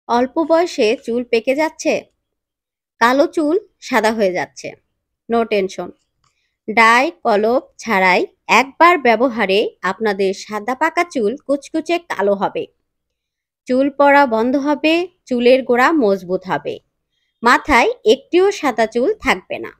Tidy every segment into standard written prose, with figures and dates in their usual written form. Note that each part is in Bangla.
অল্প বয়সে চুল পেকে যাচ্ছে, কালো চুল সাদা হয়ে যাচ্ছে। No tension. ডাই কলপ ছাড়াই একবার ব্যবহারে আপনাদের সাদা পাকা চুল কুচকুচে কালো হবে, চুল পড়া বন্ধ হবে, চুলের গোড়া মজবুত হবে, মাথায় একটিও সাদা চুল থাকবে না।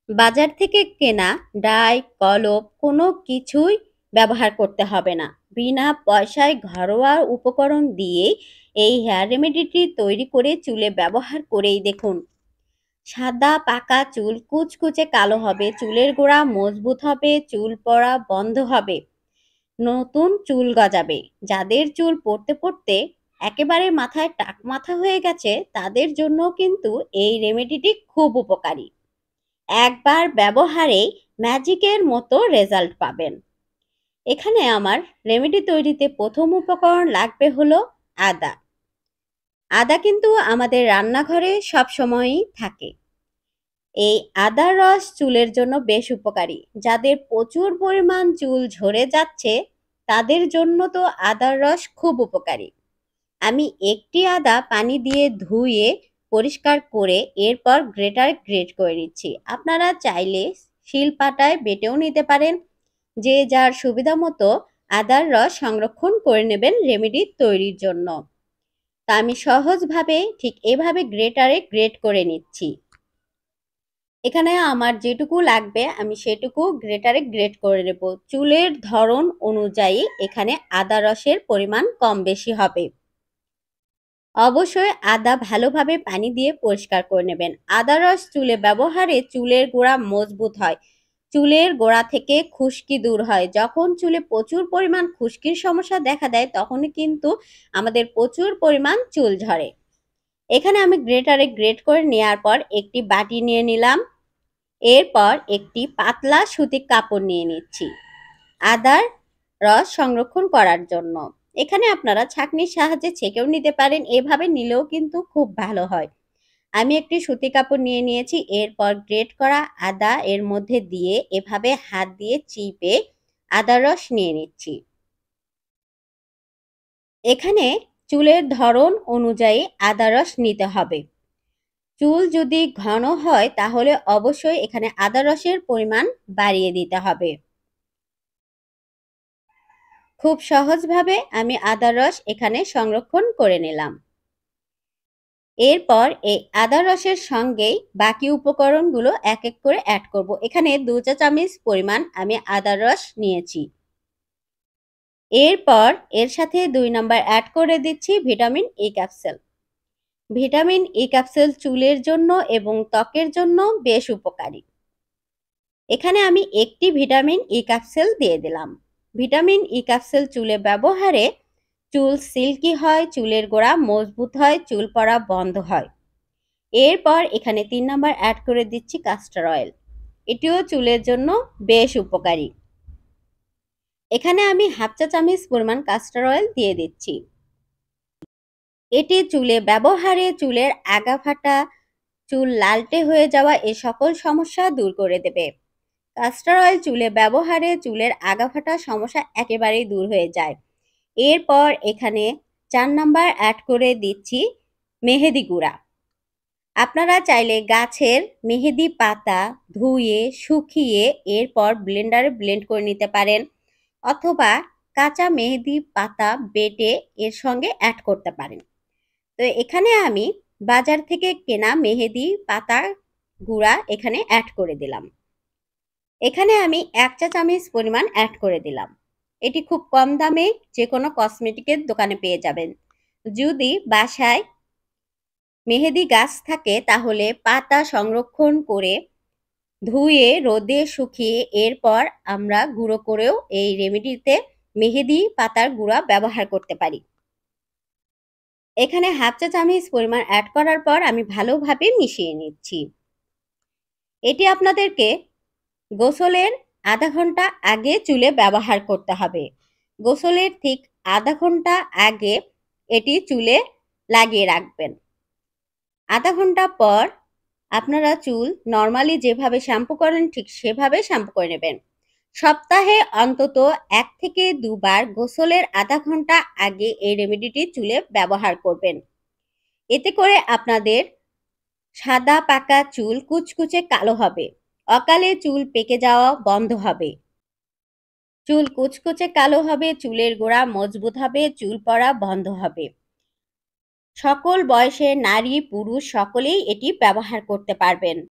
বাজার থেকে কেনা ডাই কলপ কোনো কিছুই ব্যবহার করতে হবে না। বিনা পয়সায় ঘরোয়া উপকরণ দিয়ে এই হেয়ার রেমেডিটি তৈরি করে চুলে ব্যবহার করেই দেখুন, সাদা পাকা চুল কুচকুচে কালো হবে, চুলের গোড়া মজবুত হবে, চুল পড়া বন্ধ হবে, নতুন চুল গজাবে। যাদের চুল পড়তে পড়তে একেবারে মাথায় টাক মাথা হয়ে গেছে তাদের জন্য কিন্তু এই রেমেডিটি খুব উপকারী। একবার ব্যবহারে ম্যাজিকের মতো রেজাল্ট পাবেন। এখানে আমার রেমেডি তৈরিতে প্রথম উপকরণ লাগবে হলো আদা। আদা কিন্তু আমাদের রান্নাঘরে সব সময়ই থাকে। এই আদার রস চুলের জন্য বেশ উপকারী। যাদের প্রচুর পরিমাণ চুল ঝরে যাচ্ছে তাদের জন্য তো আদার রস খুব উপকারী। আমি একটি আদা পানি দিয়ে ধুয়ে পরিষ্কার করে এরপর গ্রেটারে গ্রেট করে নিচ্ছি। আপনারা চাইলে শিলপাটায় বেটেও নিতে পারেন। যে যার সুবিধা মতো আদার রস সংরক্ষণ করে নেবেন রেমেডি তৈরির জন্য। তা আমি সহজভাবে ঠিক এভাবে গ্রেটারে গ্রেট করে নিচ্ছি। এখানে আমার যেটুকু লাগবে আমি সেটুকু গ্রেটারে গ্রেট করে নেব। চুলের ধরন অনুযায়ী এখানে আদা রসের পরিমাণ কম বেশি হবে। অবশ্যই আদা ভালোভাবে পানি দিয়ে পরিষ্কার করে নেবেন। আদা রস চুলে ব্যবহারে চুলের গোড়া মজবুত হয়, চুলের গোড়া থেকে খুশকি দূর হয়। যখন চুলে প্রচুর পরিমাণ খুশকির সমস্যা দেখা দেয় তখনই কিন্তু আমাদের প্রচুর পরিমাণ চুল ঝরে। এখানে আমি গ্রেটারে গ্রেট করে নেওয়ার পর একটি বাটি নিয়ে নিলাম। এরপর একটি পাতলা সুতির কাপড় নিয়ে নিচ্ছি আদার রস সংরক্ষণ করার জন্য। এখানে আপনারা ছাঁকনির সাহায্যে ছেঁকেও নিতে পারেন, এভাবে নিলেও কিন্তু খুব ভালো হয়। আমি একটি সুতি কাপড় নিয়ে নিয়েছি। এরপর গ্রেট করা আদা এর মধ্যে দিয়ে এভাবে হাত দিয়ে চিপে আদার রস নিয়ে নিচ্ছি। এখানে চুলের ধরন অনুযায়ী আদা রস নিতে হবে। চুল যদি ঘন হয় তাহলে অবশ্যই এখানে আদা রসের পরিমাণ বাড়িয়ে দিতে হবে। খুব সহজভাবে আমি আদার রস এখানে সংরক্ষণ করে নিলাম। এরপর এই আদা রসের সঙ্গেই বাকি উপকরণগুলো এক এক করে অ্যাড করব। এখানে 2 চা চামচ পরিমাণ আমি আদার রস নিয়েছি। এরপর এর সাথে 2 নাম্বার অ্যাড করে দিচ্ছি vitamin E capsule. Vitamin E capsule চুলের জন্য এবং ত্বকের জন্য বেশ উপকারী। এখানে আমি একটি ভিটামিন ই ক্যাপসুল দিয়ে দিলাম। ভিটামিন ই ক্যাপসুল চুলে ব্যবহারে চুল সিল্কি হয়, চুলের গোড়া মজবুত হয়, চুল পড়া বন্ধ হয়। এরপর এখানে 3 নাম্বার অ্যাড করে দিচ্ছি ক্যাস্টর অয়েল। এটিও চুলের জন্য বেশ উপকারী। এখানে আমি হাফ চা চামচ পরিমাণ ক্যাস্টর অয়েল দিয়ে দিচ্ছি। এটি চুলে ব্যবহারে চুলের আগা ফাটা, চুল লালটে হয়ে যাওয়া এ সকল সমস্যা দূর করে দেবে। ক্যাস্টর অয়েল চুলে ব্যবহারে চুলের আগা ফাটা সমস্যা একেবারেই দূর হয়ে যায়। এরপর এখানে 4 নাম্বার অ্যাড করে দিচ্ছি মেহেদি গুঁড়া। আপনারা চাইলে গাছের মেহেদি পাতা ধুয়ে শুকিয়ে এরপর ব্লেন্ডারে ব্লেন্ড করে নিতে পারেন, অথবা কাঁচা মেহেদি পাতা বেটে এর সঙ্গে অ্যাড করতে পারেন। তো এখানে আমি বাজার থেকে কেনা মেহেদি পাতা গুঁড়া এখানে অ্যাড করে দিলাম। এখানে আমি 1 চা চামচ পরিমাণ অ্যাড করে দিলাম। এটি খুব কম দামে যে কোনো কসমেটিকের দোকানে পেয়ে যাবেন। যদি বাসায় মেহেদি গাছ থাকে তাহলে পাতা সংরক্ষণ করে ধুয়ে রোদে শুকিয়ে এরপর আমরা গুঁড়ো করেও এই রেমেডিতে মেহেদি পাতার গুঁড়া ব্যবহার করতে পারি। এখানে হাফ চা চামচ পরিমাণ অ্যাড করার পর আমি ভালোভাবে মিশিয়ে নিচ্ছি। এটি আপনাদেরকে গোসলের আধা ঘন্টা আগে চুলে ব্যবহার করতে হবে। গোসলের ঠিক আধা ঘন্টা আগে এটি চুলে লাগিয়ে রাখবেন। আধা ঘন্টা পর আপনারা চুল নর্মালি যেভাবে শ্যাম্পু করেন ঠিক সেভাবে শ্যাম্পু করে নেবেন। সপ্তাহে অন্তত 1 থেকে 2 বার গোসলের আধা ঘন্টা আগে এই রেমেডিটি চুলে ব্যবহার করবেন। এতে করে আপনাদের সাদা পাকা চুল কুচকুচে কালো হবে, অকালে চুল পেকে যাওয়া বন্ধ হবে, চুল কুচকুচে কালো হবে, চুলের গোড়া মজবুত হবে, চুল পড়া বন্ধ হবে। সকল বয়সের নারী পুরুষ সকলেই এটি ব্যবহার করতে পারবেন।